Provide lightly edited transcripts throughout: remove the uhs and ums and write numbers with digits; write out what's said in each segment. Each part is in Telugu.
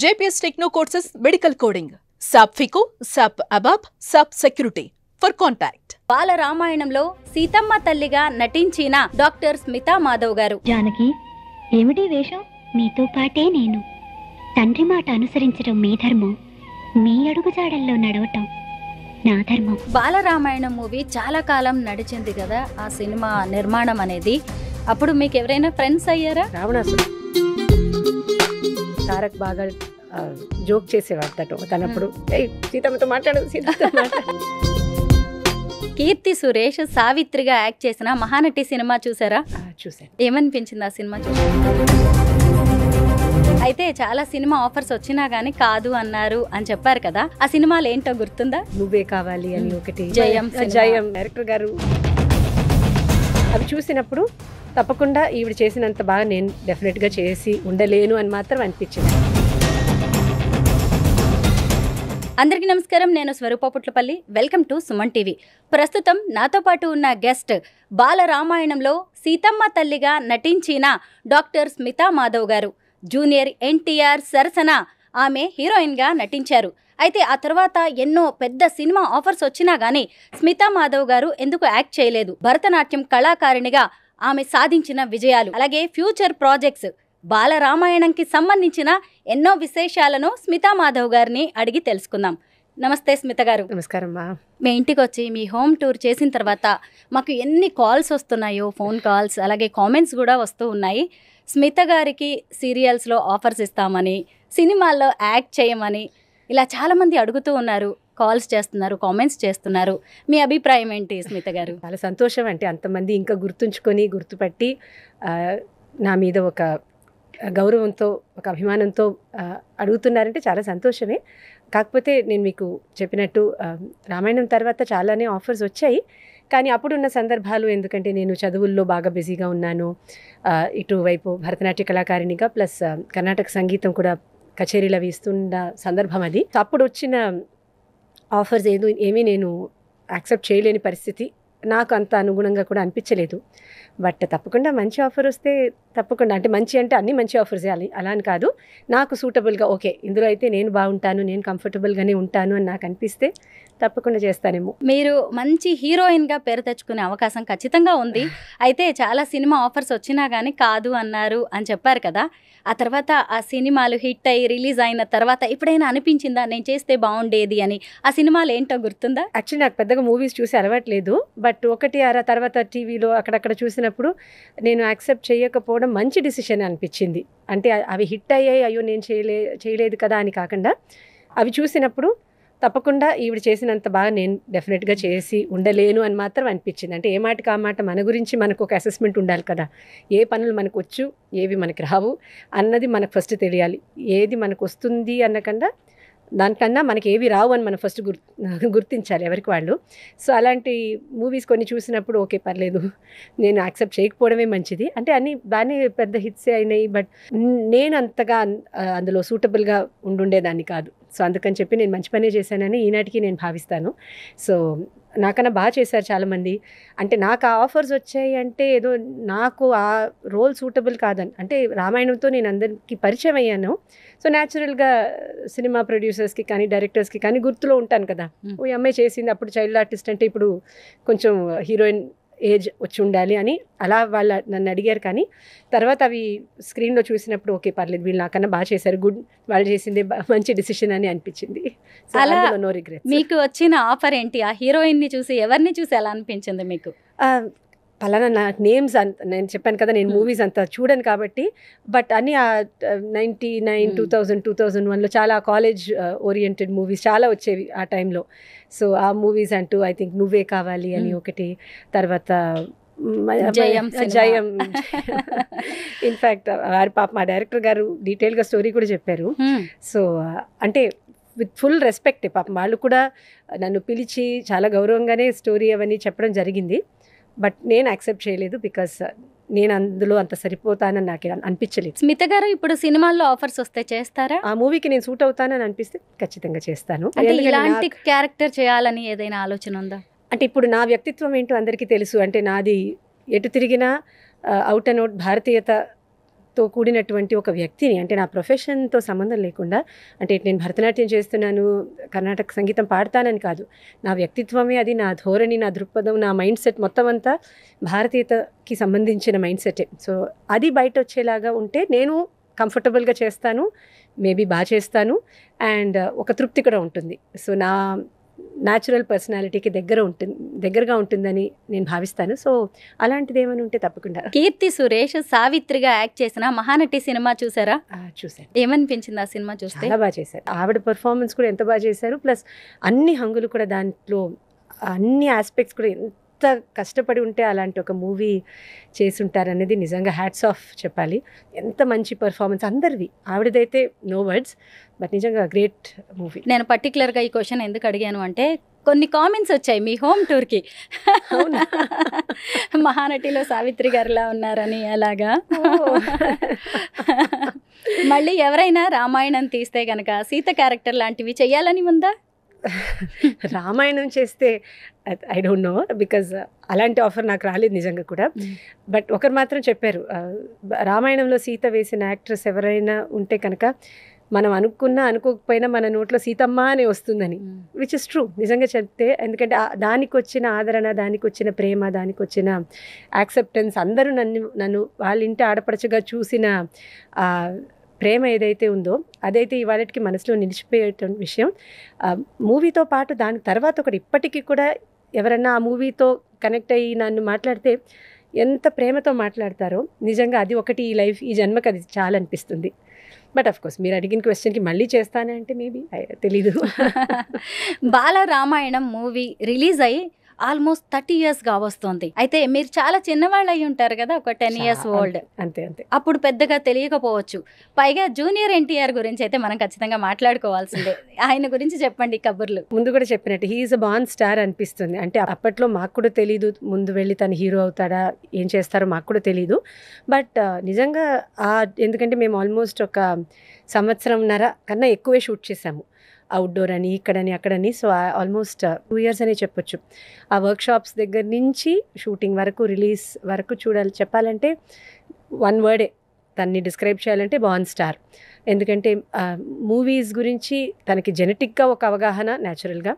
JPS Techno courses Medical Coding, SAP FICO, SAP ABAP, SAP Security. For contact. బాల రామాయణంలో సీతమ్మ తల్లిగా నటించిన డాక్టర్ స్మితా మాధవ్ గారు. జానకి, ఏమిటి వేషం? మీతో పాటే నేను. తండ్రి మాట అనుసరించడం మీ ధర్మం, మీ అడుగుజాడల్లో నడవటం నా ధర్మం. బాల రామాయణం మూవీ చాలా కాలం నడిచింది కదా ఆ సినిమా నిర్మాణం అనేది. అప్పుడు మీకు ఎవరైనా ఫ్రెండ్స్ అయ్యారా? రావణాసుడు తారక్ బాగా జోక్ చేసేవాడు తనప్పుడు, సీతమ్మతో మాట్లాడు, సీతమ్మతో మాట్లాడు. కీర్తి సురేష్ సావిత్రిగా యాక్ట్ చేసిన మహానటి సినిమా చూసారా? చూసాను. ఏమనిపించింది ఆ సినిమా చూసి? అయితే చాలా సినిమా ఆఫర్స్ వచ్చినా గానీ కాదు అన్నారు అని చెప్పారు కదా, ఆ సినిమాలు ఏంటో గుర్తుందా? నువ్వే కావాలి అని ఒకటి, జయం డైరెక్టర్ గారు. అవి చూసినప్పుడు తప్పకుండా ఈవిడ చేసినంత బాగా నేను డెఫినెట్గా చేసి ఉండలేను అని మాత్రం అనిపించింది. అందరికీ నమస్కారం, నేను Swaroopa Putlapalli. Welcome to Suman TV. ప్రస్తుతం నాతో పాటు ఉన్న గెస్ట్ బాల రామాయణంలో సీతమ్మ తల్లిగా నటించిన డాక్టర్ స్మితా మాధవ్ గారు. జూనియర్ ఎన్టీఆర్ సరసన ఆమె హీరోయిన్గా నటించారు. అయితే ఆ తర్వాత ఎన్నో పెద్ద సినిమా ఆఫర్స్ వచ్చినా కానీ స్మితా మాధవ్ గారు ఎందుకు యాక్ట్ చేయలేదు? భరతనాట్యం కళాకారిణిగా ఆమె సాధించిన విజయాలు, అలాగే ఫ్యూచర్ ప్రాజెక్ట్స్, బాల రామాయణంకి సంబంధించిన ఎన్నో విశేషాలను స్మితా మాధవ్ గారిని అడిగి తెలుసుకుందాం. నమస్తే స్మిత గారు. నమస్కారం. మీ ఇంటికి వచ్చి మీ హోమ్ టూర్ చేసిన తర్వాత మాకు ఎన్ని కాల్స్ వస్తున్నాయో, ఫోన్ కాల్స్, అలాగే కామెంట్స్ కూడా వస్తూ ఉన్నాయి. స్మిత గారికి సీరియల్స్లో ఆఫర్స్ ఇస్తామని, సినిమాల్లో యాక్ట్ చేయమని ఇలా చాలామంది అడుగుతూ ఉన్నారు, కాల్స్ చేస్తున్నారు, కామెంట్స్ చేస్తున్నారు. మీ అభిప్రాయం ఏంటి స్మిత గారు? చాలా సంతోషం. అంటే అంతమంది ఇంకా గుర్తుంచుకొని గుర్తుపట్టి నా మీద ఒక గౌరవంతో, ఒక అభిమానంతో అడుగుతున్నారంటే చాలా సంతోషమే. కాకపోతే నేను మీకు చెప్పినట్టు రామాయణం తర్వాత చాలానే ఆఫర్స్ వచ్చాయి. కానీ అప్పుడున్న సందర్భాలు, ఎందుకంటే నేను చదువుల్లో బాగా బిజీగా ఉన్నాను, ఇటువైపు భరతనాట్య కళాకారిణిగా ప్లస్ కర్ణాటక సంగీతం కూడా కచేరీలు అవి ఇస్తున్న సందర్భం అది. అప్పుడు వచ్చిన ఆఫర్స్ ఏమీ నేను యాక్సెప్ట్ చేయలేని పరిస్థితి, నాకు అంత అనుగుణంగా కూడా అనిపించలేదు. బట్ తప్పకుండా మంచి ఆఫర్ వస్తే తప్పకుండా, అంటే మంచి అంటే అన్ని మంచి ఆఫర్స్ అలా అని కాదు, నాకు సూటబుల్గా ఓకే ఇందులో అయితే నేను బాగుంటాను, నేను కంఫర్టబుల్గానే ఉంటాను అని నాకు అనిపిస్తే తప్పకుండా చేస్తానేమో. మీరు మంచి హీరోయిన్గా పేరు తెచ్చుకునే అవకాశం ఖచ్చితంగా ఉంది. అయితే చాలా సినిమా ఆఫర్స్ వచ్చినా కానీ కాదు అన్నారు అని చెప్పారు కదా, ఆ తర్వాత ఆ సినిమాలు హిట్ అయ్యి రిలీజ్ అయిన తర్వాత ఎప్పుడైనా అనిపించిందా నేను చేస్తే బాగుండేది అని? ఆ సినిమాలు ఏంటో గుర్తుందా? యాక్చువల్లీ నాకు పెద్దగా మూవీస్ చూసి అలవాట్లేదు. బట్ ఒకటి ఆ తర్వాత టీవీలో అక్కడక్కడ చూసినప్పుడు నేను యాక్సెప్ట్ చేయకపోవడం మంచి డిసిషన్ అనిపించింది. అంటే అవి హిట్ అయ్యాయి, అయ్యో నేను చేయలేదు కదా అని కాకుండా, అవి చూసినప్పుడు తప్పకుండా ఈవిడ చేసినంత బాగా నేను డెఫినెట్గా చేసి ఉండలేను అని మాత్రం అనిపించింది. అంటే ఏ మాటకి ఆ మాట మన గురించి మనకు ఒక అసెస్మెంట్ ఉండాలి కదా. ఏ పనులు మనకు వచ్చు, ఏవి మనకి రావు అన్నది మనకు ఫస్ట్ తెలియాలి. ఏది మనకు వస్తుంది అన్నకన్నా దానికన్నా మనకి ఏవి రావు అని మనం ఫస్ట్ గుర్తించాలి ఎవరికి వాళ్ళు. సో అలాంటి మూవీస్ కొన్ని చూసినప్పుడు ఓకే పర్లేదు, నేను యాక్సెప్ట్ చేయకపోవడమే మంచిది. అంటే అన్నీ బాగానే పెద్ద హిట్సే అయినాయి, బట్ నేను అంతగా అందులో సూటబుల్గా ఉండుండేదాన్ని కాదు. సో అందుకని చెప్పి నేను మంచి పనే చేశానని ఈనాటికి నేను భావిస్తాను. సో నాకన్నా బాగా చేశారు చాలామంది. అంటే నాకు ఆ ఆఫర్స్ వచ్చాయి అంటే ఏదో నాకు ఆ రోల్ సూటబుల్ కాదని, అంటే రామాయణంతో నేను అందరికీ పరిచయం అయ్యాను. సో న్యాచురల్గా సినిమా ప్రొడ్యూసర్స్కి కానీ డైరెక్టర్స్కి కానీ గుర్తులో ఉంటాను కదా, ఓ అమ్మాయి చేసింది, అప్పుడు చైల్డ్ ఆర్టిస్ట్ అంటే ఇప్పుడు కొంచెం హీరోయిన్ ఏజ్ వచ్చి ఉండాలి అని అలా వాళ్ళు నన్ను అడిగారు. కానీ తర్వాత అవి స్క్రీన్లో చూసినప్పుడు ఓకే పర్లేదు, వీళ్ళు నాకన్నా బాగా చేశారు, గుడ్, వాళ్ళు చేసింది మంచి డిసిషన్ అని అనిపించింది. అలా నో రిగ్రెట్స్. మీకు వచ్చిన ఆఫర్ ఏంటి? ఆ హీరోయిన్ని చూసి, ఎవరిని చూసి ఎలా అనిపించింది మీకు? పలానా నాకు నేమ్స్ నేను చెప్పాను కదా, నేను మూవీస్ అంతా చూడను కాబట్టి, బట్ అన్నీ 99, 2000, 2001లో చాలా కాలేజ్ ఓరియంటెడ్ మూవీస్ చాలా వచ్చేవి ఆ టైంలో. సో ఆ మూవీస్ అంటూ ఐ థింక్ నువ్వే కావాలి అని ఒకటి, తర్వాత జయం. ఇన్ఫ్యాక్ట్ వారి పాప మా డైరెక్టర్ గారు డీటెయిల్గా స్టోరీ కూడా చెప్పారు. సో అంటే విత్ ఫుల్ రెస్పెక్ట్, పాపం వాళ్ళు కూడా నన్ను పిలిచి చాలా గౌరవంగానే స్టోరీ అవన్నీ చెప్పడం జరిగింది. బట్ నేను యాక్సెప్ట్ చేయలేదు, బికాస్ నేను అందులో అంత సరిపోతానని నాకు అనిపించలేదు. స్మిత గారు ఇప్పుడు సినిమాల్లో ఆఫర్స్ వస్తే చేస్తారా? ఆ మూవీకి నేను సూట్ అవుతానని అనిపిస్తే ఖచ్చితంగా చేస్తాను. ఇలాంటి క్యారెక్టర్ చేయాలని ఏదైనా ఆలోచన ఉందా? అంటే ఇప్పుడు నా వ్యక్తిత్వం ఏంటో అందరికీ తెలుసు. అంటే నాది ఎటు తిరిగినా అవుట్ అండ్ అవుట్ భారతీయత తో కూడినటువంటి ఒక వ్యక్తిని, అంటే నా ప్రొఫెషన్తో సంబంధం లేకుండా, అంటే నేను భరతనాట్యం చేస్తున్నాను, కర్ణాటక సంగీతం పాడతానని కాదు, నా వ్యక్తిత్వమే అది, నా ధోరణి, నా దృక్పథం, నా మైండ్ సెట్ మొత్తం అంతా భారతీయతకి సంబంధించిన మైండ్ సెటే. సో అది బయట వచ్చేలాగా ఉంటే నేను కంఫర్టబుల్గా చేస్తాను, మేబీ బాగా చేస్తాను, అండ్ ఒక తృప్తి కూడా ఉంటుంది. సో నా న్యాచురల్ పర్సనాలిటీకి దగ్గరగా ఉంటుందని నేను భావిస్తాను. సో అలాంటిది ఏమైనా ఉంటే తప్పకుండా. కీర్తి సురేష్ సావిత్రిగా యాక్ట్ చేసిన మహానటి సినిమా చూసారా? చూశాను. ఏమనిపించింది ఆ సినిమా చూస్తే? చాలా బాగా చేశారు. ఆవిడ పర్ఫార్మెన్స్ కూడా ఎంత బాగా చేశారు, ప్లస్ అన్ని హంగులు కూడా దాంట్లో, అన్ని ఆస్పెక్ట్స్ కూడా ఎంత కష్టపడి ఉంటే అలాంటి ఒక మూవీ చేసుంటారనేది నిజంగా హ్యాట్స్ ఆఫ్ చెప్పాలి. ఎంత మంచి పర్ఫార్మెన్స్ అందరిది, ఆవిడదైతే నో వర్డ్స్, బట్ నిజంగా గ్రేట్ మూవీ. నేను పర్టికులర్గా ఈ క్వశ్చన్ ఎందుకు అడిగాను అంటే కొన్ని కామెంట్స్ వచ్చాయి మీ హోమ్ టూర్కి, మహానటిలో సావిత్రి గారిలా ఉన్నారని. అలాగా మళ్ళీ ఎవరైనా రామాయణం తీస్తే కనుక సీత క్యారెక్టర్ లాంటివి చెయ్యాలని ఉందా? రామాయణం చేస్తే ఐ డోంట్ నో, బికాజ్ అలాంటి ఆఫర్ నాకు రాలేదు నిజంగా కూడా. బట్ ఒకరు మాత్రం చెప్పారు, రామాయణంలో సీత వేసిన యాక్ట్రెస్ ఎవరైనా ఉంటే కనుక మనం అనుకోకపోయినా మన నోట్లో సీతమ్మ అనే వస్తుందని, విచ్ ఇస్ ట్రూ నిజంగా చెప్తే. ఎందుకంటే దానికి వచ్చిన ఆదరణ, దానికి వచ్చిన ప్రేమ, దానికి వచ్చిన యాక్సెప్టెన్స్, అందరూ నన్ను వాళ్ళ ఇంటి ఆడపడచగా చూసిన ప్రేమ ఏదైతే ఉందో అదైతే ఇవాళకి మనసులో నిలిచిపోయేటువంటి విషయం. మూవీతో పాటు దాని తర్వాత ఒకటి ఇప్పటికీ కూడా ఎవరన్నా ఆ మూవీతో కనెక్ట్ అయ్యి నన్ను మాట్లాడితే ఎంత ప్రేమతో మాట్లాడతారో, నిజంగా అది ఒకటి ఈ జన్మకి అది చాలా అనిపిస్తుంది. బట్ ఆఫ్ కోర్స్ మీరు అడిగిన క్వశ్చన్కి మళ్ళీ చేస్తానే అంటే మేబీ తెలీదు. బాల రామాయణం మూవీ రిలీజ్ అయ్యి ఆల్మోస్ట్ 30 years వస్తుంది. అయితే మీరు చాలా చిన్నవాళ్ళు అయి ఉంటారు కదా, ఒక 10 years ఓల్డ్. అంతే. అప్పుడు పెద్దగా తెలియకపోవచ్చు. పైగా జూనియర్ ఎన్టీఆర్ గురించి అయితే మనం ఖచ్చితంగా మాట్లాడుకోవాల్సిందే. ఆయన గురించి చెప్పండి కబుర్లు. ముందు కూడా చెప్పినట్టు హీఈస్ అ బార్న్ స్టార్ అనిపిస్తుంది. అంటే అప్పట్లో మాకు కూడా తెలీదు ముందు వెళ్ళి తను హీరో అవుతాడా, ఏం చేస్తారో మాకు కూడా తెలీదు. బట్ నిజంగా ఎందుకంటే మేము ఆల్మోస్ట్ ఒక 1.5 సంవత్సరం కన్నా ఎక్కువే షూట్ చేసాము, అవుట్డోర్ అని, ఇక్కడని, అక్కడని. సో ఆల్మోస్ట్ 2 years అనే చెప్పొచ్చు. ఆ వర్క్షాప్స్ దగ్గర నుంచి షూటింగ్ వరకు, రిలీజ్ వరకు చెప్పాలంటే వన్ వర్డే తన్ని డిస్క్రైబ్ చేయాలంటే బార్న్ స్టార్. ఎందుకంటే మూవీస్ గురించి తనకి జెనెటిక్గా ఒక అవగాహన, న్యాచురల్గా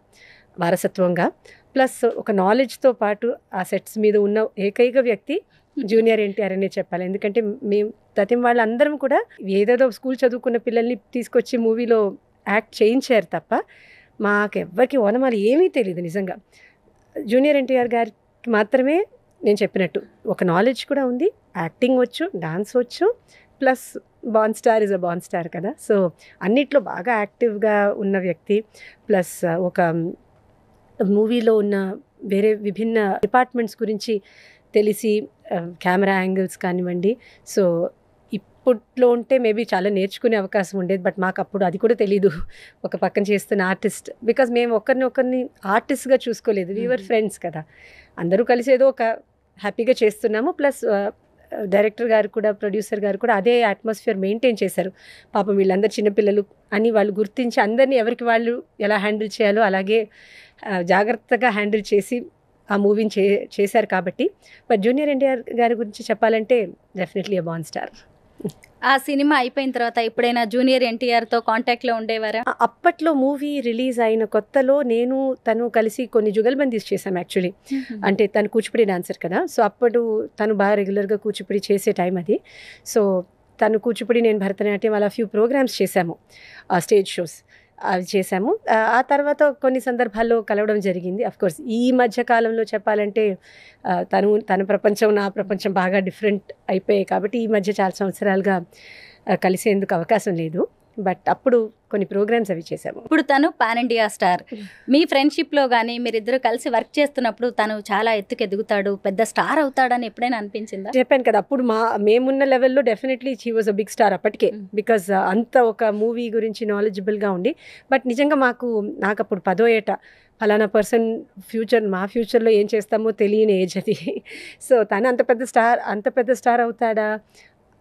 వారసత్వంగా, ప్లస్ ఒక నాలెడ్జ్తో పాటు ఆ సెట్స్ మీద ఉన్న ఏకైక వ్యక్తి జూనియర్ ఎన్టీఆర్ అనే చెప్పాలి. ఎందుకంటే మేము తతిం వాళ్ళందరం కూడా ఏదేదో స్కూల్ చదువుకున్న పిల్లల్ని తీసుకొచ్చి మూవీలో యాక్ట్ చేయించారు తప్ప మాకెవ్వరికి ఓనమాలు ఏమీ తెలియదు. నిజంగా జూనియర్ ఎన్టీఆర్ గారికి మాత్రమే నేను చెప్పినట్టు ఒక నాలెడ్జ్ కూడా ఉంది, యాక్టింగ్ వచ్చు, డాన్స్ వచ్చు, plus born star is a born star కదా. సో అన్నిట్లో బాగా యాక్టివ్గా ఉన్న వ్యక్తి, ప్లస్ ఒక మూవీలో ఉన్న వేరే విభిన్న డిపార్ట్మెంట్స్ గురించి తెలిసి, కెమెరా యాంగిల్స్ కానివ్వండి. సో ఇప్పట్లో ఉంటే మేబీ చాలా నేర్చుకునే అవకాశం ఉండేది, బట్ మాకు అప్పుడు అది కూడా తెలీదు. ఒక పక్కన చేస్తున్న ఆర్టిస్ట్, బికాజ్ మేము ఒకరిని ఆర్టిస్ట్గా చూసుకోలేదు, వీవర్ ఫ్రెండ్స్ కదా, అందరూ కలిసి ఏదో ఒక హ్యాపీగా చేస్తున్నాము. ప్లస్ డైరెక్టర్ గారు కూడా, ప్రొడ్యూసర్ గారు కూడా అదే అట్మాస్ఫియర్ మెయింటైన్ చేశారు. పాపం వీళ్ళందరూ చిన్నపిల్లలు అని వాళ్ళు గుర్తించి అందరినీ ఎవరికి వాళ్ళు ఎలా హ్యాండిల్ చేయాలో అలాగే జాగ్రత్తగా హ్యాండిల్ చేసి ఆ మూవీని చేశారు కాబట్టి. బట్ జూనియర్ ఎన్టీఆర్ గారి గురించి చెప్పాలంటే డెఫినెట్లీ అ బార్న్ స్టార్. ఆ సినిమా అయిపోయిన తర్వాత ఎప్పుడైనా జూనియర్ ఎన్టీఆర్తో కాంటాక్ట్లో ఉండేవారా? అప్పట్లో మూవీ రిలీజ్ అయిన కొత్తలో నేను తను కలిసి కొన్ని జుగల్బందీస్ చేశాం యాక్చువల్లీ. అంటే తను కూచిపూడి డాన్సర్ కదా, సో అప్పుడు తను బాగా రెగ్యులర్గా కూచిపూడి చేసే టైం అది. సో తను కూచిపూడి, నేను భరతనాట్యం, అలా ఫ్యూ ప్రోగ్రామ్స్ చేశాము, స్టేజ్ షోస్ అవి చేశాము. ఆ తర్వాత కొన్ని సందర్భాల్లో కలవడం జరిగింది. అఫ్కోర్స్ ఈ మధ్య కాలంలో చెప్పాలంటే తన ప్రపంచం, నా ప్రపంచం బాగా డిఫరెంట్ అయిపోయాయి కాబట్టి ఈ మధ్య చాలా సంవత్సరాలుగా కలిసేందుకు అవకాశం లేదు. బట్ అప్పుడు కొన్ని ప్రోగ్రామ్స్ అవి చేసాము. ఇప్పుడు తను పాన్ ఇండియా స్టార్. మీ ఫ్రెండ్షిప్లో కానీ మీరిద్దరు కలిసి వర్క్ చేస్తున్నప్పుడు తను చాలా ఎత్తుకు ఎదుగుతాడు, పెద్ద స్టార్ అవుతాడని ఎప్పుడైనా అనిపించిందా? చెప్పాను కదా, అప్పుడు మేమున్న లెవెల్లో definitely she was a big star అప్పటికే, బికాజ్ అంత ఒక మూవీ గురించి నాలెడ్జబుల్గా ఉండి. బట్ నిజంగా నాకు అప్పుడు 10వ ఏట ఫలానా పర్సన్ మా ఫ్యూచర్లో ఏం చేస్తామో తెలియని ఏజ్ అది. సో తను అంత పెద్ద స్టార్ అవుతాడా,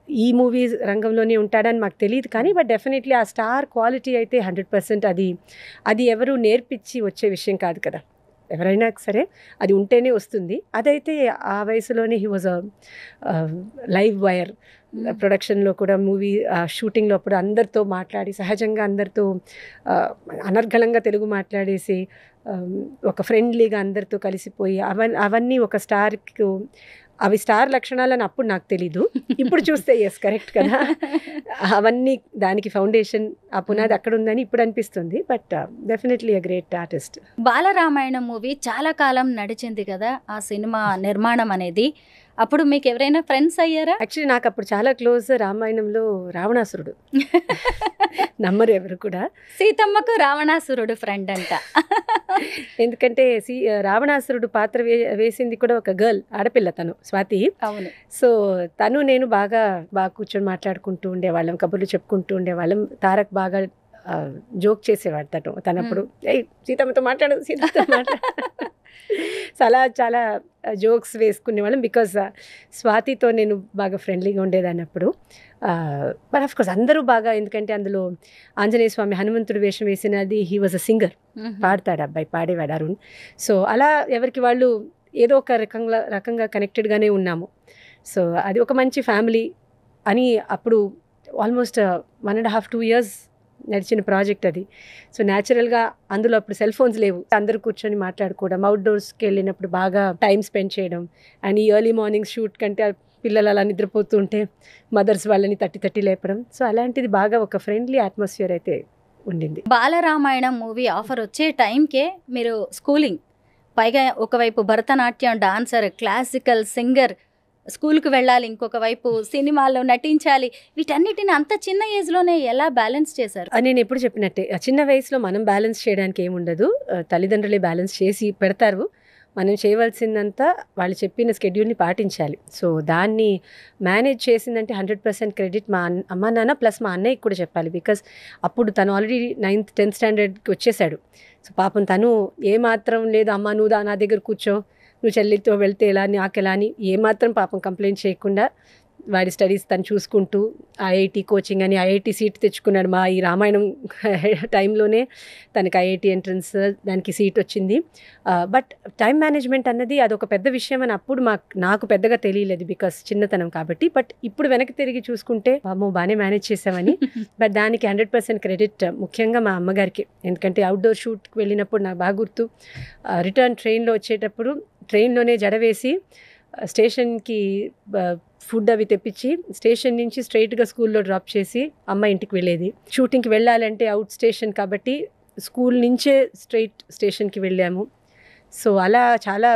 ఈ మూవీ రంగంలోనే ఉంటాడని మాకు తెలియదు. కానీ బట్ డెఫినెట్లీ ఆ స్టార్ క్వాలిటీ అయితే 100% అది ఎవరు నేర్పించి వచ్చే విషయం కాదు కదా, ఎవరైనా సరే అది ఉంటేనే వస్తుంది. అదైతే ఆ వయసులోనే he was a live wire, ప్రొడక్షన్లో కూడా మూవీ షూటింగ్లో అప్పుడు అందరితో మాట్లాడి సహజంగా అందరితో అనర్గళంగా తెలుగు మాట్లాడేసి ఒక ఫ్రెండ్లీగా అందరితో కలిసిపోయి అవన్నీ ఒక స్టార్కి అవి స్టార్ లక్షణాలని అప్పుడు నాకు తెలీదు, ఇప్పుడు చూస్తే ఎస్ కరెక్ట్ కదా, అవన్నీ దానికి ఫౌండేషన్ ఆ పునాది అక్కడ ఉందని ఇప్పుడు అనిపిస్తుంది. But definitely a great artist. Balaramayanam movie చాలా కాలం నడిచింది కదా ఆ సినిమా నిర్మాణం అనేది. అప్పుడు మీకు ఎవరైనా ఫ్రెండ్స్ అయ్యారా? యాక్చువల్లీ నాకు అప్పుడు చాలా క్లోజ్ రామాయణంలో రావణాసురుడు. నమ్మరు ఎవరు కూడా. సీతమ్మకు రావణాసురుడు ఫ్రెండ్ అంట. ఎందుకంటే రావణాసురుడు పాత్ర వేసింది కూడా ఒక గర్ల్, ఆడపిల్ల, తను స్వాతి. అవును. సో తను నేను బాగా కూర్చొని మాట్లాడుకుంటూ ఉండేవాళ్ళం, కబుర్లు చెప్పుకుంటూ ఉండేవాళ్ళం. తారక్ బాగా జోక్ చేసేవాడు తనప్పుడు, ఏయ్ సీతమ్మతో మాట్లాడు, సీతమ్మతో మాట్లాడు. సో అలా చాలా జోక్స్ వేసుకునేవాళ్ళం. బికాజ్ స్వాతితో నేను బాగా ఫ్రెండ్లీగా ఉండేదాన్ని అప్పుడు. బట్ ఆఫ్ కోర్స్ అందరూ బాగా, ఎందుకంటే అందులో ఆంజనేయ స్వామి హనుమంతుడు వేషం వేసినది హీ వాజ్ అ సింగర్, పాడతాడు అబ్బాయి, పాడేవాడు అరుణ్. సో అలా ఎవరికి వాళ్ళు ఏదో ఒక రకంగా కనెక్టెడ్గానే ఉన్నాము. సో అది ఒక మంచి ఫ్యామిలీ అని అప్పుడు ఆల్మోస్ట్ 1.5-2 years నడిచిన ప్రాజెక్ట్ అది. సో న్యాచురల్గా అందులో అప్పుడు సెల్ ఫోన్స్ లేవు, అందరూ కూర్చొని మాట్లాడుకోవడం, అవుట్డోర్స్కి వెళ్ళినప్పుడు బాగా టైం స్పెండ్ చేయడం. అండ్ ఈ ఎర్లీ మార్నింగ్ షూట్ కంటే పిల్లలు అలా నిద్రపోతూ ఉంటే మదర్స్ వాళ్ళని తట్టి లేపడం. సో అలాంటిది బాగా ఒక ఫ్రెండ్లీ అట్మాస్ఫియర్ అయితే ఉండింది. బాలరామాయణం మూవీ ఆఫర్ వచ్చే టైంకే మీరు స్కూలింగ్, పైగా ఒకవైపు భరతనాట్యం డాన్సర్, క్లాసికల్ సింగర్, స్కూల్కి వెళ్ళాలి, ఇంకొక వైపు సినిమాల్లో నటించాలి, వీటన్నిటిని అంత చిన్న ఏజ్లోనే ఎలా బ్యాలెన్స్ చేశారు? నేను ఎప్పుడు చెప్పినట్టే, చిన్న వయసులో మనం బ్యాలెన్స్ చేయడానికి ఏముండదు, తల్లిదండ్రులే బ్యాలెన్స్ చేసి పెడతారు. మనం చేయవలసిందంతా వాళ్ళు చెప్పిన స్కెడ్యూల్ని పాటించాలి. సో దాన్ని మేనేజ్ చేసిందంటే 100% క్రెడిట్ మా అమ్మ నాన్న ప్లస్ మా అన్నయ్యకి కూడా చెప్పాలి. బికాస్ అప్పుడు తను ఆల్రెడీ 9th 10th స్టాండర్డ్కి వచ్చేసాడు. సో పాపం తను ఏమాత్రం లేదు, అమ్మ నువ్వు నా దగ్గర కూర్చో, నువ్వు చెల్లితో వెళ్తే ఎలా, నాకెలా అని ఏమాత్రం పాపం కంప్లైంట్ చేయకుండా వాడి స్టడీస్ తను చూసుకుంటూ ఐఐటి కోచింగ్ అని ఐఐటి సీట్ తెచ్చుకున్నాడు. మా ఈ రామాయణం టైంలోనే తనకి ఐఐటి ఎంట్రన్స్ దానికి సీట్ వచ్చింది. బట్ టైం మేనేజ్మెంట్ అన్నది అదొక పెద్ద విషయం అని అప్పుడు నాకు పెద్దగా తెలియలేదు, బికాస్ చిన్నతనం కాబట్టి. బట్ ఇప్పుడు వెనక్కి తిరిగి చూసుకుంటే బాగానే మేనేజ్ చేసామని. బట్ దానికి 100% క్రెడిట్ ముఖ్యంగా మా అమ్మగారికి. ఎందుకంటే అవుట్డోర్ షూట్కి వెళ్ళినప్పుడు నాకు బాగా గుర్తు, రిటర్న్ ట్రైన్లో వచ్చేటప్పుడు ట్రైన్లోనే జడ వేసి స్టేషన్కి ఫుడ్ అవి తెప్పించి స్టేషన్ నుంచి స్ట్రైట్గా స్కూల్లో డ్రాప్ చేసి అమ్మ ఇంటికి వెళ్ళేది. షూటింగ్కి వెళ్ళాలంటే అవుట్ స్టేషన్ కాబట్టి స్కూల్ నుంచే స్ట్రైట్ స్టేషన్కి వెళ్ళాము. సో అలా చాలా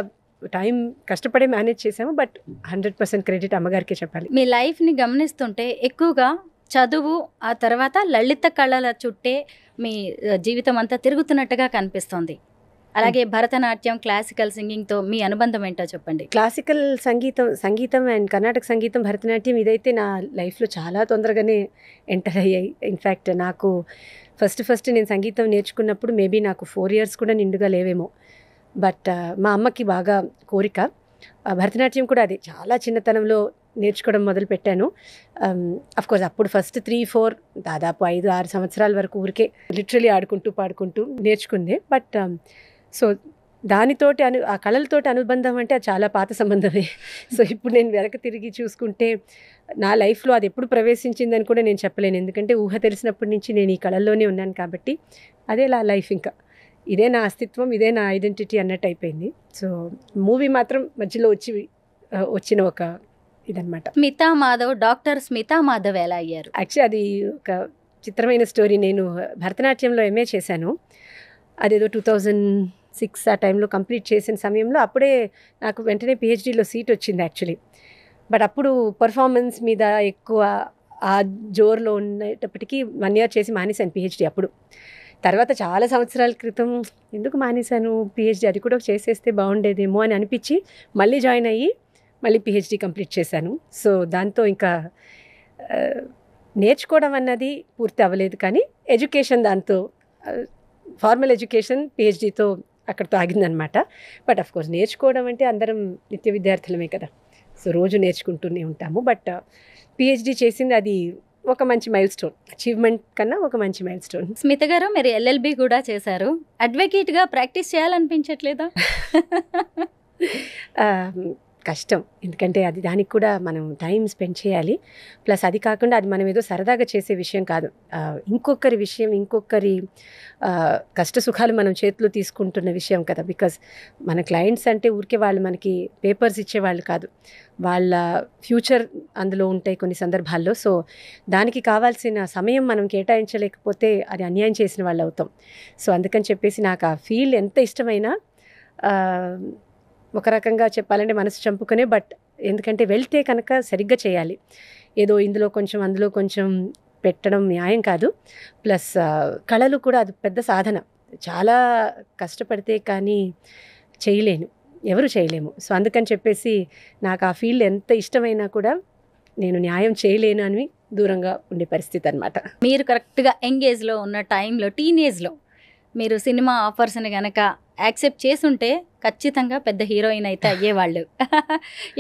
టైం కష్టపడి మేనేజ్ చేసాము. బట్ 100% క్రెడిట్ అమ్మగారికే చెప్పాలి. మీ లైఫ్ని గమనిస్తుంటే ఎక్కువగా చదువు, ఆ తర్వాత లలిత కళల చుట్టే మీ జీవితం అంతా తిరుగుతున్నట్టుగా కనిపిస్తుంది. అలాగే భరతనాట్యం, క్లాసికల్ సింగింగ్తో మీ అనుబంధం ఏంటో చెప్పండి. క్లాసికల్ సంగీతం అండ్ కర్ణాటక సంగీతం, భరతనాట్యం ఇదైతే నా లైఫ్లో చాలా తొందరగానే ఎంటర్ అయ్యాయి. ఇన్ఫ్యాక్ట్ నాకు ఫస్ట్ నేను సంగీతం నేర్చుకున్నప్పుడు మేబీ నాకు 4 years కూడా నిండుగా లేవేమో. బట్ మా అమ్మకి బాగా కోరిక. భరతనాట్యం కూడా అది చాలా చిన్నతనంలో నేర్చుకోవడం మొదలుపెట్టాను. అఫ్కోర్స్ అప్పుడు ఫస్ట్ 3-4 దాదాపు 5-6 సంవత్సరాల వరకు ఊరికే లిటరలీ ఆడుకుంటూ పాడుకుంటూ నేర్చుకుంది. బట్ సో దానితోటి ఆ కళలతోటి అనుబంధం అంటే అది చాలా పాత సంబంధమే. సో ఇప్పుడు నేను వెనక తిరిగి చూసుకుంటే నా లైఫ్లో అది ఎప్పుడు ప్రవేశించిందని కూడా నేను చెప్పలేను. ఎందుకంటే ఊహ తెలిసినప్పటి నుంచి నేను ఈ కళల్లోనే ఉన్నాను కాబట్టి అదే నా లైఫ్, ఇంకా ఇదే నా అస్తిత్వం, ఇదే నా ఐడెంటిటీ అన్నట్టు అయిపోయింది. సో మూవీ మాత్రం మధ్యలో వచ్చిన ఒక ఇదనమాట. స్మితా మాధవ్, డాక్టర్ స్మితా మాధవ్ ఎలా అయ్యారు? యాక్చువల్లీ అది ఒక చిత్రమైన స్టోరీ. నేను భరతనాట్యంలో ఎంఏ చేశాను. అదేదో 2006 ఆ టైంలో కంప్లీట్ చేసిన సమయంలో అప్పుడే నాకు వెంటనే పిహెచ్డీలో సీట్ వచ్చింది యాక్చువల్లీ. బట్ అప్పుడు పర్ఫార్మెన్స్ మీద ఎక్కువ ఆ జోరులో ఉండేటప్పటికీ 1 year చేసి మానేశాను పిహెచ్డీ. అప్పుడు తర్వాత చాలా సంవత్సరాల క్రితం ఎందుకు మానేశాను పిహెచ్డీ, అది కూడా చేసేస్తే బాగుండేదేమో అని అనిపించి మళ్ళీ జాయిన్ అయ్యి మళ్ళీ పిహెచ్డీ కంప్లీట్ చేశాను. సో దాంతో ఇంకా నేర్చుకోవడం అన్నది పూర్తి అవ్వలేదు, కానీ ఎడ్యుకేషన్ దాంతో ఫార్మల్ ఎడ్యుకేషన్ పిహెచ్డీతో అక్కడితో ఆగిందనమాట. బట్ అఫ్కోర్స్ నేర్చుకోవడం అంటే అందరం నిత్య విద్యార్థులమే కదా, సో రోజు నేర్చుకుంటూనే ఉంటాము. బట్ పిహెచ్డీ చేసింది అది ఒక మంచి మైల్ స్టోన్, అచీవ్మెంట్ కన్నా ఒక మంచి మైల్ స్టోన్. స్మిత గారు, మీరు ఎల్ఎల్బి కూడా చేశారు. అడ్వకేట్గా ప్రాక్టీస్ చేయాలనిపించట్లేదా? కష్టం. ఎందుకంటే అది దానికి కూడా మనం టైం స్పెండ్ చేయాలి. ప్లస్ అది కాకుండా అది మనం ఏదో సరదాగా చేసే విషయం కాదు. ఇంకొకరి విషయం, ఇంకొకరి కష్ట సుఖాలు మనం చేతిలో తీసుకుంటున్న విషయం కదా. బికాజ్ మన క్లయింట్స్ అంటే ఊరికే వాళ్ళు మనకి పేపర్స్ ఇచ్చేవాళ్ళు కాదు, వాళ్ళ ఫ్యూచర్ అందులో ఉంటాయి కొన్ని సందర్భాల్లో. సో దానికి కావాల్సిన సమయం మనం కేటాయించలేకపోతే అది అన్యాయం చేసిన వాళ్ళు అవుతాం. సో అందుకని చెప్పేసి నాకు ఆ ఫీల్డ్ ఎంత ఇష్టమైనా ఒక రకంగా చెప్పాలంటే మనసు చంపుకునే, బట్ ఎందుకంటే వెళ్తే కనుక సరిగ్గా చేయాలి. ఏదో ఇందులో కొంచెం అందులో కొంచెం పెట్టడం న్యాయం కాదు. ప్లస్ కళలు కూడా అది పెద్ద సాధన, చాలా కష్టపడితే కానీ చేయలేను, ఎవరు చేయలేము. సో అందుకని చెప్పేసి నాకు ఆ ఫీల్డ్ ఎంత ఇష్టమైనా కూడా నేను న్యాయం చేయలేను అని దూరంగా ఉండే పరిస్థితి అనమాట. మీరు కరెక్ట్గా యంగేజ్లో ఉన్న టైంలో, టీనేజ్లో మీరు సినిమా ఆఫర్స్ని కనుక యాక్సెప్ట్ చేసుంటే ఖచ్చితంగా పెద్ద హీరోయిన్ అయితే అయ్యేవాళ్ళు.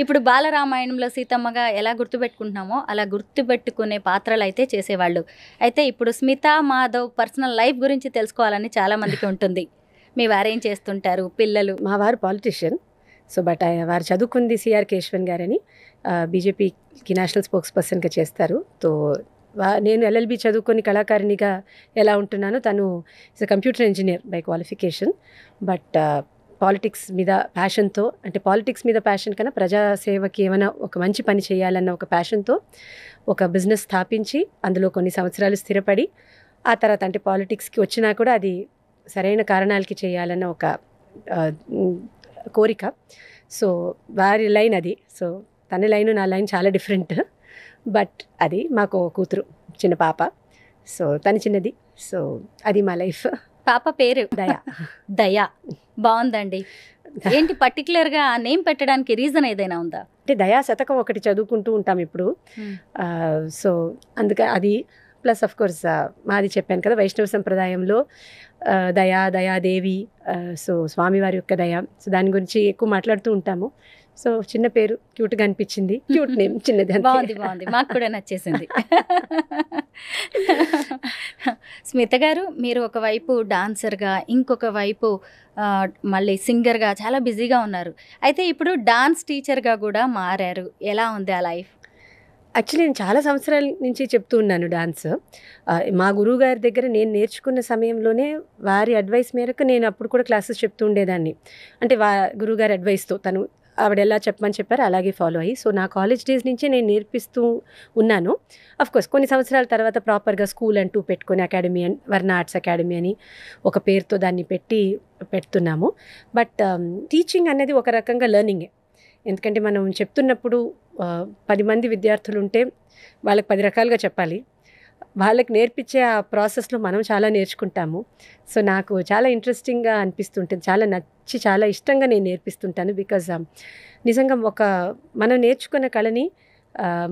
ఇప్పుడు బాలరామాయణంలో సీతమ్మగా ఎలా గుర్తుపెట్టుకుంటున్నామో అలా గుర్తుపెట్టుకునే పాత్రలు అయితే చేసేవాళ్ళు. అయితే ఇప్పుడు స్మితా మాధవ్ పర్సనల్ లైఫ్ గురించి తెలుసుకోవాలని చాలామందికి ఉంటుంది. మీ వారేం చేస్తుంటారు, పిల్లలు? మా వారు పాలిటిషియన్. సో బట్ వారు చదువుకుంది సిఆర్ కేశవన్ గారని, బీజేపీకి నేషనల్ స్పోక్స్ పర్సన్గా చేస్తారు. తో నేను ఎల్ఎల్బి చదువుకొని కళాకారిణిగా ఎలా ఉంటున్నానో, తను is computer engineer by qualification. But politics మీద ప్యాషన్తో, అంటే పాలిటిక్స్ మీద ప్యాషన్ కన్నా ప్రజాసేవకి ఏమైనా ఒక మంచి పని చేయాలన్న ఒక ప్యాషన్తో ఒక బిజినెస్ స్థాపించి అందులో కొన్ని సంవత్సరాలు స్థిరపడి, ఆ తర్వాత అంటే పాలిటిక్స్కి వచ్చినా కూడా అది సరైన కారణాలకి చేయాలన్న ఒక కోరిక. సో వారి లైన్ అది. సో తన లైన్ నా లైన్ చాలా డిఫరెంట్. బట్ అది మాకు కూతురు, చిన్న పాప. సో తను చిన్నది. సో అది మా లైఫ్. పాప పేరు దయా. దయా, బాగుందండి. ఏంటి పర్టికులర్గా ఆ నేమ్ పెట్టడానికి రీజన్ ఏదైనా ఉందా? అంటే దయా శతకం ఒకటి చదువుకుంటూ ఉంటాం ఇప్పుడు. సో అందుకే అది. ప్లస్ ఆఫ్ కోర్స్ మాది చెప్పాను కదా, వైష్ణవ సంప్రదాయంలో దయాదేవి, సో స్వామివారి యొక్క దయ. సో దాని గురించి ఎక్కువ మాట్లాడుతూ ఉంటాము. సో చిన్న పేరు, క్యూట్గా అనిపించింది. క్యూట్ నేమ్, చిన్నది. బాగుంది బాగుంది, మాకు కూడా నచ్చేసింది. స్మిత గారు, మీరు ఒకవైపు డాన్సర్గా, ఇంకొక వైపు మళ్ళీ సింగర్గా చాలా బిజీగా ఉన్నారు. అయితే ఇప్పుడు డాన్స్ టీచర్గా కూడా మారారు. ఎలా ఉంది ఆ లైఫ్? యాక్చువల్లీ నేను చాలా సంవత్సరాల నుంచి చెప్తూ ఉన్నాను డాన్స్. మా గురువు గారి దగ్గర నేను నేర్చుకున్న సమయంలోనే వారి అడ్వైస్ మేరకు నేను అప్పుడు కూడా క్లాసెస్ చెప్తూ ఉండేదాన్ని. అంటే గురువు గారి అడ్వైస్తో, తను ఆవిడ ఎలా చెప్పమని చెప్పారు అలాగే ఫాలో అయ్యి. సో నా కాలేజ్ డేస్ నుంచే నేను నేర్పిస్తూ ఉన్నాను. అఫ్కోర్స్ కొన్ని సంవత్సరాల తర్వాత ప్రాపర్గా స్కూల్ అంటూ పెట్టుకొని అకాడమీ అని, వర్ణ ఆర్ట్స్ అకాడమీ అని ఒక పేరుతో దాన్ని పెడుతున్నాము. బట్ టీచింగ్ అనేది ఒక రకంగా లెర్నింగే. ఎందుకంటే మనం చెప్తున్నప్పుడు 10 మంది విద్యార్థులు ఉంటే వాళ్ళకి 10 రకాలుగా చెప్పాలి. వాళ్ళకి నేర్పించే ఆ ప్రాసెస్లో మనం చాలా నేర్చుకుంటాము. సో నాకు చాలా ఇంట్రెస్టింగ్గా అనిపిస్తుంటుంది, చాలా నచ్చి చాలా ఇష్టంగా నేను నేర్పిస్తుంటాను. బికాజ్ నిజంగా మనం నేర్చుకున్న కళని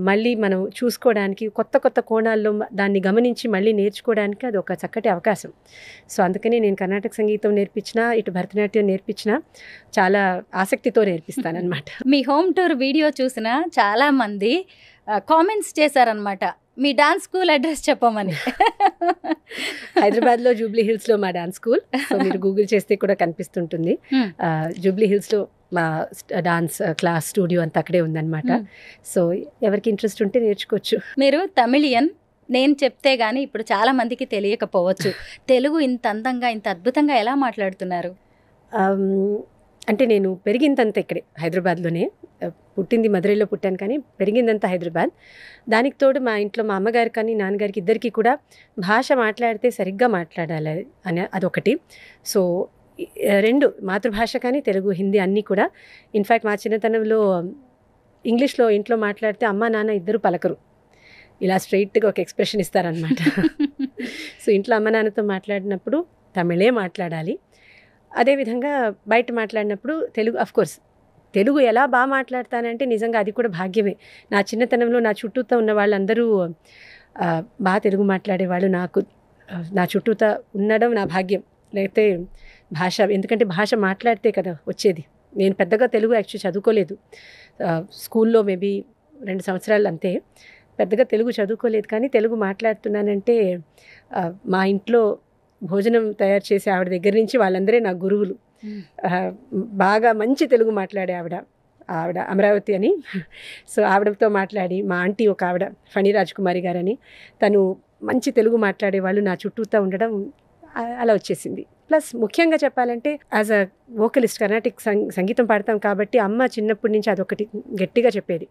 మళ్ళీ మనం చూసుకోవడానికి, కొత్త కొత్త కోణాల్లో దాన్ని గమనించి మళ్ళీ నేర్చుకోవడానికి అది ఒక చక్కటి అవకాశం. సో అందుకని నేను కర్ణాటక సంగీతం నేర్పించినా, ఇటు భరతనాట్యం నేర్పించినా చాలా ఆసక్తితో నేర్పిస్తానన్నమాట. మీ హోమ్ టూర్ వీడియో చూసిన చాలామంది కామెంట్స్ చేశారనమాట, మీ డాన్స్ స్కూల్ అడ్రస్ చెప్పమని. హైదరాబాద్లో జూబ్లీ హిల్స్లో మా డాన్స్ స్కూల్. సో మీరు గూగుల్ చేస్తే కూడా కనిపిస్తుంటుంది. జూబ్లీ హిల్స్లో మా డాన్స్ క్లాస్ స్టూడియో అంతా అక్కడే ఉందన్నమాట. సో ఎవరికి ఇంట్రెస్ట్ ఉంటే నేర్చుకోవచ్చు. మీరు తమిళియన్, నేను చెప్తే గానీ ఇప్పుడు చాలా మందికి తెలియకపోవచ్చు. తెలుగు ఇంత అందంగా, ఇంత అద్భుతంగా ఎలా మాట్లాడుతున్నారు? అంటే నేను పెరిగిందంతా ఇక్కడే హైదరాబాద్లోనే. పుట్టింది మధురైలో పుట్టాను, కానీ పెరిగిందంతా హైదరాబాద్. దానికి తోడు మా ఇంట్లో మా అమ్మగారు కానీ నాన్నగారికి ఇద్దరికి కూడా భాష మాట్లాడితే సరిగ్గా మాట్లాడాలి అని అదొకటి. సో 2 మాతృభాష కానీ తెలుగు, హిందీ అన్నీ కూడా. ఇన్ఫ్యాక్ట్ మా చిన్నతనంలో ఇంగ్లీష్లో ఇంట్లో మాట్లాడితే అమ్మ నాన్న ఇద్దరు పలకరు, ఇలా స్ట్రైట్గా ఒక ఎక్స్ప్రెషన్ ఇస్తారనమాట. సో ఇంట్లో అమ్మ నాన్నతో మాట్లాడినప్పుడు తమిళే మాట్లాడాలి. అదేవిధంగా బయట మాట్లాడినప్పుడు తెలుగు. అఫ్కోర్స్ తెలుగు ఎలా బాగా మాట్లాడతానంటే నిజంగా అది కూడా భాగ్యమే. నా చిన్నతనంలో నా చుట్టూతో ఉన్న వాళ్ళందరూ బాగా తెలుగు మాట్లాడేవాళ్ళు. నా చుట్టూతో ఉండడం నా భాగ్యం. లేకపోతే భాష, ఎందుకంటే భాష మాట్లాడితే కదా వచ్చేది. నేను పెద్దగా తెలుగు యాక్చువల్లీ చదువుకోలేదు. స్కూల్లో మేబీ 2 సంవత్సరాలు అంతే. పెద్దగా తెలుగు చదువుకోలేదు, కానీ తెలుగు మాట్లాడుతున్నానంటే మా ఇంట్లో భోజనం తయారు చేసే ఆవిడ దగ్గర నుంచి వాళ్ళందరే నా గురువులు. బాగా మంచి తెలుగు మాట్లాడే ఆవిడ. ఆవిడ అమరావతి అని. సో ఆవిడతో మాట్లాడి, మా ఆంటీ ఒక ఆవిడ ఫణి రాజ్కుమారి గారని, తను మంచి తెలుగు మాట్లాడేవాళ్ళు నా చుట్టూతా ఉండడం అలా వచ్చేసింది. ప్లస్ ముఖ్యంగా చెప్పాలంటే యాజ్ అ వోకలిస్ట్ కర్ణాటిక్ సంగీతం పాడతాం కాబట్టి అమ్మ చిన్నప్పటి నుంచి అదొకటి గట్టిగా చెప్పేది,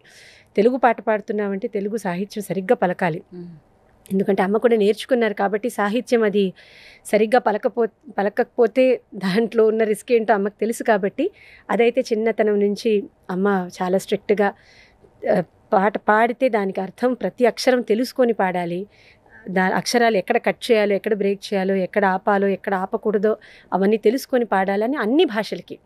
తెలుగు పాట పాడుతున్నామంటే తెలుగు సాహిత్యం సరిగ్గా పలకాలి. ఎందుకంటే అమ్మ కూడా నేర్చుకున్నారు కాబట్టి సాహిత్యం అది సరిగ్గా పలకకపోతే దాంట్లో ఉన్న రిస్క్ ఏంటో అమ్మకు తెలుసు కాబట్టి అదైతే చిన్నతనం నుంచి అమ్మ చాలా స్ట్రిక్ట్గా పాట పాడితే దానికి అర్థం ప్రతి అక్షరం తెలుసుకొని పాడాలి, అక్షరాలు ఎక్కడ కట్ చేయాలో, ఎక్కడ బ్రేక్ చేయాలో, ఎక్కడ ఆపాలో, ఎక్కడ ఆపకూడదో అవన్నీ తెలుసుకొని పాడాలని అన్ని భాషలకి,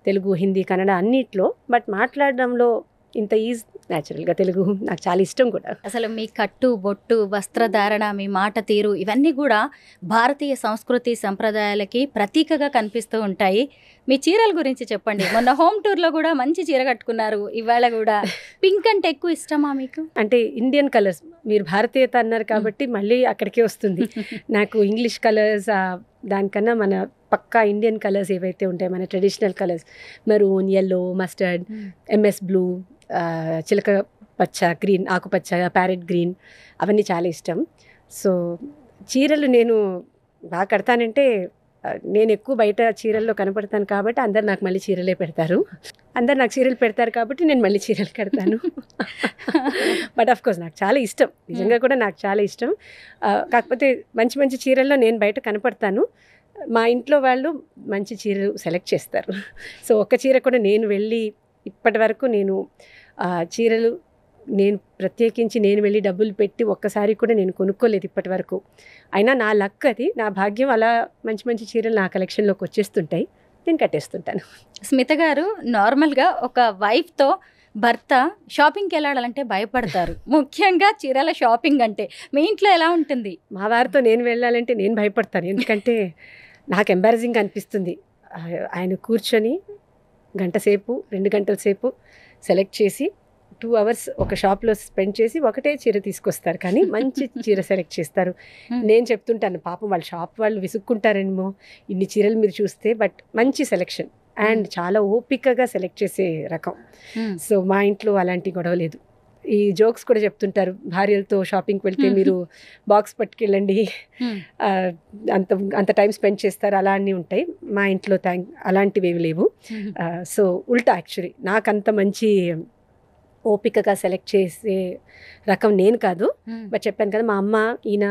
తెలుగు, హిందీ, కన్నడ అన్నిట్లో. బట్ మాట్లాడడంలో ఇంత ఈజ్ న్యాచురల్గా తెలుగు నాకు చాలా ఇష్టం కూడా. అసలు మీ కట్టు బొట్టు వస్త్రధారణ మీ మాట తీరు ఇవన్నీ కూడా భారతీయ సంస్కృతి సంప్రదాయాలకి ప్రతీకగా కనిపిస్తూ ఉంటాయి. మీ చీరల గురించి చెప్పండి. మొన్న హోమ్ టూర్లో కూడా మంచి చీర కట్టుకున్నారు, ఇవాళ కూడా పింక్ అంటే ఎక్కువ ఇష్టమా మీకు? అంటే ఇండియన్ కలర్స్, మీరు భారతీయత అన్నారు కాబట్టి మళ్ళీ అక్కడికే వస్తుంది. నాకు ఇంగ్లీష్ కలర్స్ దానికన్నా మన పక్కా ఇండియన్ కలర్స్ ఏవైతే ఉంటాయి, మన traditional colours, maroon, yellow, mustard, MS blue, చిలక పచ్చ, గ్రీన్, ఆకుపచ్చ, ప్యారెట్ గ్రీన్, అవన్నీ చాలా ఇష్టం. సో చీరలు నేను బాగా కడతానంటే నేను ఎక్కువ బయట చీరల్లో కనపడతాను కాబట్టి అందరు నాకు మళ్ళీ చీరలే పెడతారు. అందరు నాకు చీరలు పెడతారు కాబట్టి నేను మళ్ళీ చీరలు కడతాను. బట్ ఆఫ్ కోర్స్ నాకు చాలా ఇష్టం, నిజంగా కూడా నాకు చాలా ఇష్టం. కాకపోతే మంచి మంచి చీరల్లో నేను బయట కనపడతాను, మా ఇంట్లో వాళ్ళు మంచి చీరలు సెలెక్ట్ చేస్తారు. సో ఒక్క చీర కూడా నేను వెళ్ళి ఇప్పటి వరకు నేను చీరలు నేను ప్రత్యేకించి నేను వెళ్ళి డబ్బులు పెట్టి ఒక్కసారి కూడా నేను కొనుక్కోలేదు ఇప్పటి వరకు. అయినా నా లక్ అది, నా భాగ్యం, అలా మంచి మంచి చీరలు నా కలెక్షన్లోకి వచ్చేస్తుంటాయి, నేను కట్టేస్తుంటాను. స్మిత గారు, నార్మల్గా ఒక వైఫ్తో భర్త షాపింగ్కి వెళ్ళాలంటే భయపడతారు, ముఖ్యంగా చీరల షాపింగ్ అంటే. మీ ఇంట్లో ఎలా ఉంటుంది? మా వారితో నేను వెళ్ళాలంటే నేను భయపడతాను, ఎందుకంటే నాకు ఎంబారసింగ్ అనిపిస్తుంది. ఆయన కూర్చొని గంట సేపు 2 గంటల సేపు సెలెక్ట్ చేసి 2 hours ఒక షాప్లో స్పెండ్ చేసి ఒకటే చీర తీసుకొస్తారు, కానీ మంచి చీర సెలెక్ట్ చేస్తారు. నేను చెప్తుంటాను, పాపం వాళ్ళ షాప్ వాళ్ళు విసుక్కుంటారేమో ఇన్ని చీరలు మీరు చూస్తే, బట్ మంచి సెలెక్షన్ అండ్ చాలా ఓపికగా సెలెక్ట్ చేసే రకం. సో మా ఇంట్లో అలాంటి గొడవ లేదు. ఈ జోక్స్ కూడా చెప్తుంటారు, భార్యలతో షాపింగ్కి వెళ్తే మీరు బాక్స్ పట్టుకెళ్ళండి, అంత టైం స్పెండ్ చేస్తారు, అలా అన్నీ ఉంటాయి. మా ఇంట్లో అలాంటివి ఏమి లేవు. సో ఉల్టా, యాక్చువల్లీ నాకు అంత మంచి ఓపికగా సెలెక్ట్ చేసే రకం నేను కాదు. బట్ చెప్పాను కదా, మా అమ్మ ఈయన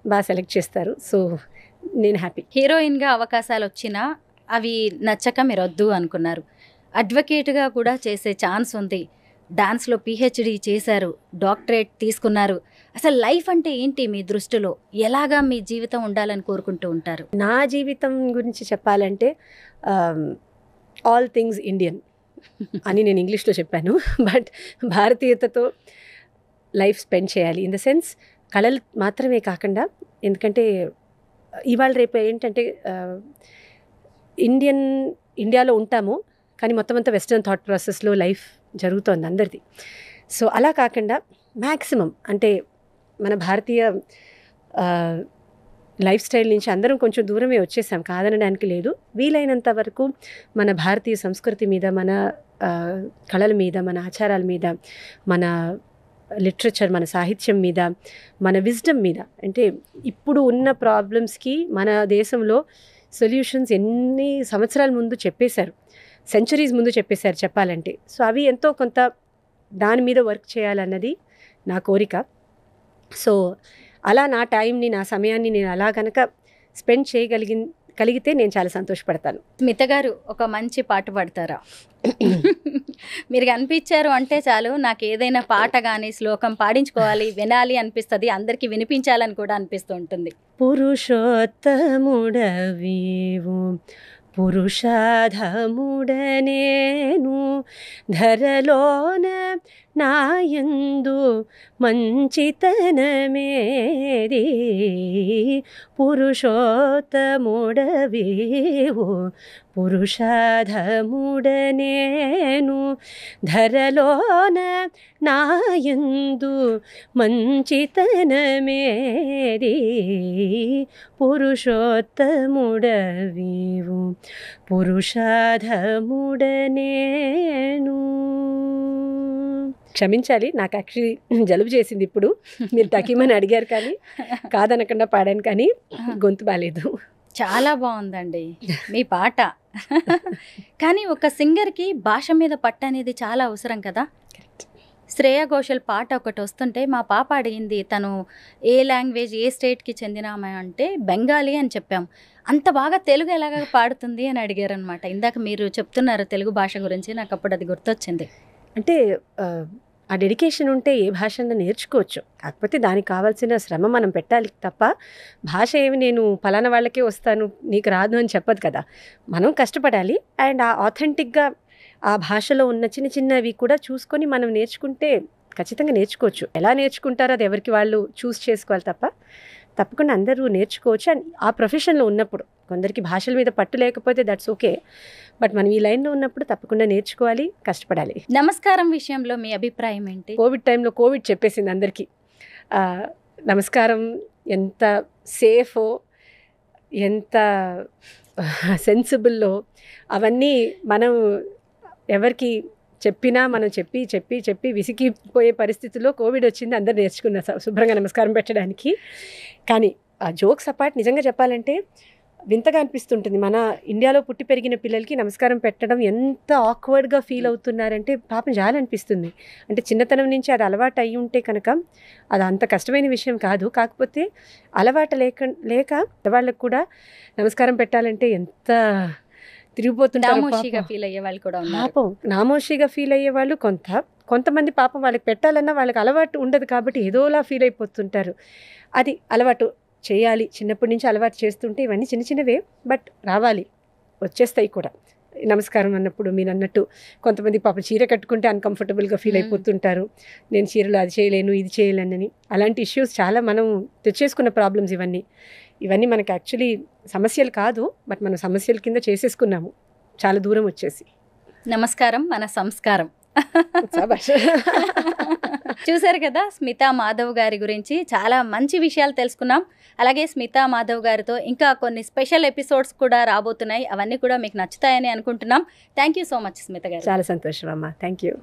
బాగా సెలెక్ట్ చేస్తారు, సో నేను హ్యాపీ. హీరోయిన్గా అవకాశాలు వచ్చినా అవి నచ్చక మీరు వద్దు అనుకున్నారు. అడ్వకేట్గా కూడా చేసే ఛాన్స్ ఉంది, డాన్స్లో PhD చేశారు, డాక్టరేట్ తీసుకున్నారు. అసలు లైఫ్ అంటే ఏంటి మీ దృష్టిలో? ఎలాగా మీ జీవితం ఉండాలని కోరుకుంటూ ఉంటారు? నా జీవితం గురించి చెప్పాలంటే ఆల్ థింగ్స్ ఇండియన్ అని నేను ఇంగ్లీష్లో చెప్పాను. బట్ భారతీయతతో లైఫ్ స్పెండ్ చేయాలి, ఇన్ ద సెన్స్ కళలు మాత్రమే కాకుండా. ఎందుకంటే ఇవాళ రేపు ఏంటంటే ఇండియాలో ఉంటాము కానీ మొత్తం అంతా వెస్టర్న్ థాట్ ప్రాసెస్లో లైఫ్ జరుగుతోంది అందరిది. సో అలా కాకుండా మ్యాక్సిమం అంటే మన భారతీయ లైఫ్ స్టైల్ నుంచి అందరం కొంచెం దూరమే వచ్చేసాం, కాదనడానికి లేదు. వీలైనంత వరకు మన భారతీయ సంస్కృతి మీద, మన కళల మీద, మన ఆచారాల మీద, మన లిటరేచర్, మన సాహిత్యం మీద, మన విజ్డమ్ మీద, అంటే ఇప్పుడు ఉన్న ప్రాబ్లమ్స్కి మన దేశంలో సొల్యూషన్స్ ఎన్ని సంవత్సరాల ముందు చెప్పేశారు, సెంచరీస్ ముందు చెప్పేశారు చెప్పాలంటే. సో అవి ఎంతో కొంత దాని మీద వర్క్ చేయాలన్నది నా కోరిక. సో అలా నా టైంని, నా సమయాన్ని నేను అలా కనుక స్పెండ్ చేయగలిగితే నేను చాలా సంతోషపడతాను. స్మిత గారు, ఒక మంచి పాట పాడతారా? మీరు కనిపించారు అంటే చాలు, నాకు ఏదైనా పాట కానీ శ్లోకం పాడించుకోవాలి, వినాలి అనిపిస్తుంది, అందరికీ వినిపించాలని కూడా అనిపిస్తూ ఉంటుంది. పురుషోత్తముడవీవు పురుషాధముడనేను ధరలోన నాయందు మంచితనమేది పురుషోత్తముడవీవు పురుషాధముడనేను ధరలోన నాయందు మంచితనమేది పురుషోత్తముడవీవు పురుషాధముడనేను. క్షమించాలి, నాకు యాక్చువల్లీ జలుబు చేసింది ఇప్పుడు. మీరు టకీమని అడిగారు కానీ కాదనకుండా పాడాను, కానీ గొంతు బాగాలేదు. చాలా బాగుందండి మీ పాట. కానీ ఒక సింగర్కి భాష మీద పట్టు అనేది చాలా అవసరం కదా. శ్రేయా ఘోషల్ పాట ఒకటి వస్తుంటే మా పాప అడిగింది తను ఏ లాంగ్వేజ్ ఏ స్టేట్కి చెందిన ఆమె అంటే బెంగాలీ అని చెప్పాం. అంత బాగా తెలుగు ఎలాగ పాడుతుంది అని అడిగారు అనమాట. ఇందాక మీరు చెప్తున్నారు తెలుగు భాష గురించి, నాకు అప్పుడు అది గుర్తొచ్చింది. అంటే ఆ డెడికేషన్ ఉంటే ఏ భాషను నేర్చుకోవచ్చు, కాకపోతే దానికి కావాల్సిన శ్రమ మనం పెట్టాలి తప్ప భాష ఏమి నేను ఫలానా వాళ్ళకే వస్తాను నీకు రాదు అని చెప్పదు కదా. మనం కష్టపడాలి అండ్ ఆ ఆథెంటిక్గా ఆ భాషలో ఉన్న చిన్న చిన్నవి కూడా చూసుకొని మనం నేర్చుకుంటే ఖచ్చితంగా నేర్చుకోవచ్చు. ఎలా నేర్చుకుంటారో అది ఎవరికి వాళ్ళు చూస్ చేసుకోవాలి తప్ప తప్పకుండా అందరూ నేర్చుకోవచ్చు. అండ్ ఆ ప్రొఫెషన్లో ఉన్నప్పుడు కొందరికి భాషల మీద పట్టు లేకపోతే దట్స్ ఓకే, బట్ మనం ఈ లైన్లో ఉన్నప్పుడు తప్పకుండా నేర్చుకోవాలి, కష్టపడాలి. నమస్కారం విషయంలో మీ అభిప్రాయం ఏంటి? కోవిడ్ టైంలో కోవిడ్ చెప్పేసింది అందరికీ నమస్కారం ఎంత సేఫో ఎంత సెన్సిబుల్లో అవన్నీ మనం ఎవరికి చెప్పినా మనం చెప్పి చెప్పి చెప్పి విసిగిపోయే పరిస్థితుల్లో కోవిడ్ వచ్చింది. అందరు నేర్చుకున్న శుభ్రంగా నమస్కారం పెట్టడానికి. కానీ ఆ జోక్స్ అపార్ట్ నిజంగా చెప్పాలంటే వింతగా అనిపిస్తుంటుంది. మన ఇండియాలో పుట్టి పెరిగిన పిల్లలకి నమస్కారం పెట్టడం ఎంత ఆక్వర్డ్గా ఫీల్ అవుతున్నారంటే పాపం జాలనిపిస్తుంది. అంటే చిన్నతనం నుంచి అది అలవాటు అయ్యి ఉంటే కనుక అది అంత కష్టమైన విషయం కాదు. కాకపోతే అలవాటు లేక వాళ్ళకు కూడా నమస్కారం పెట్టాలంటే ఎంత తిరిగిపోతుంటారు. నామోషిగా ఫీల్ అయ్యే వాళ్ళు కూడా ఉన్నారు. పాపం నామోషిగా ఫీల్ అయ్యే వాళ్ళు కొంతమంది పాపం వాళ్ళకి పెట్టాలన్నా వాళ్ళకి అలవాటు ఉండదు కాబట్టి ఏదోలా ఫీల్ అయిపోతుంటారు. అది అలవాటు చేయాలి, చిన్నప్పటి నుంచి అలవాటు చేస్తుంటే ఇవన్నీ చిన్న చిన్నవే బట్ రావాలి, వచ్చేస్తాయి కూడా. నమస్కారం అన్నప్పుడు మీరు అన్నట్టు కొంతమంది పాపం చీర కట్టుకుంటే అన్కంఫర్టబుల్గా ఫీల్ అయిపోతుంటారు. నేను చీరలో అది చేయలేను ఇది చేయలేనని. అలాంటి ఇష్యూస్ చాలా మనం తెచ్చేసుకున్న ప్రాబ్లమ్స్ ఇవన్నీ మనకు యాక్చువల్లీ సమస్యలు కాదు, బట్ మనం సమస్యల కింద చేసేసుకున్నాము చాలా దూరం వచ్చేసి. నమస్కారం మన సంస్కారం. చూసారు కదా, స్మితా మాధవ్ గారి గురించి చాలా మంచి విషయాలు తెలుసుకున్నాం. అలాగే స్మితా మాధవ్ గారితో ఇంకా కొన్ని స్పెషల్ ఎపిసోడ్స్ కూడా రాబోతున్నాయి. అవన్నీ కూడా మీకు నచ్చుతాయని అనుకుంటున్నాం. Thank you so much Smitha garu. చాలా సంతోషం అమ్మా, థ్యాంక్ యూ.